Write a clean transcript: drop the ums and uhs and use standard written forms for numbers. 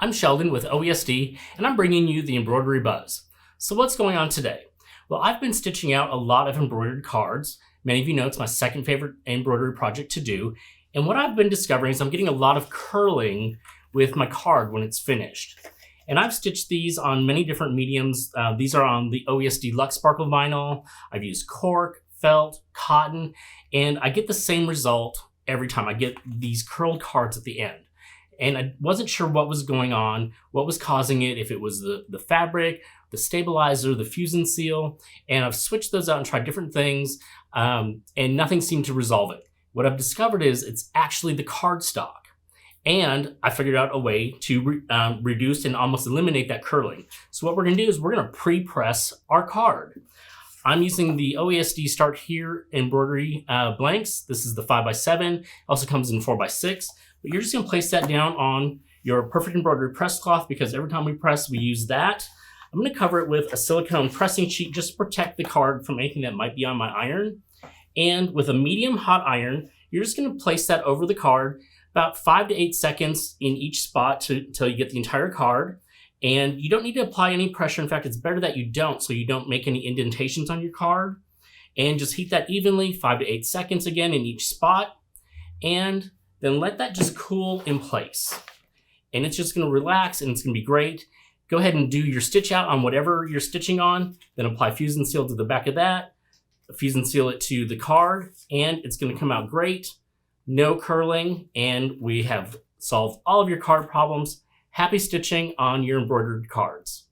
I'm Sheldon with OESD, and I'm bringing you the embroidery buzz. So what's going on today? Well, I've been stitching out a lot of embroidered cards. Many of you know it's my second favorite embroidery project to do. And what I've been discovering is I'm getting a lot of curling with my card when it's finished. And I've stitched these on many different mediums. These are on the OESD Luxe Sparkle vinyl. I've used cork, felt, cotton, and I get the same result every time. I get these curled cards at the end. And I wasn't sure what was going on, what was causing it, if it was the fabric, the stabilizer, the fusion seal, and I've switched those out and tried different things, and nothing seemed to resolve it. What I've discovered is it's actually the cardstock. And I figured out a way to reduce and almost eliminate that curling. So what we're gonna do is we're gonna pre-press our card. I'm using the OESD Start Here embroidery blanks. This is the 5x7, it also comes in 4x6. But you're just gonna place that down on your perfect embroidery press cloth because every time we press, we use that. I'm gonna cover it with a silicone pressing sheet just to protect the card from anything that might be on my iron. And with a medium hot iron, you're just gonna place that over the card about 5 to 8 seconds in each spot until you get the entire card. And you don't need to apply any pressure. In fact, it's better that you don't so you don't make any indentations on your card. And just heat that evenly, 5 to 8 seconds again in each spot. And then let that just cool in place. And it's just gonna relax and it's gonna be great. Go ahead and do your stitch out on whatever you're stitching on, then apply fusion seal to the back of that, fusion seal it to the card, and it's gonna come out great. No curling, and we have solved all of your card problems. Happy stitching on your embroidered cards.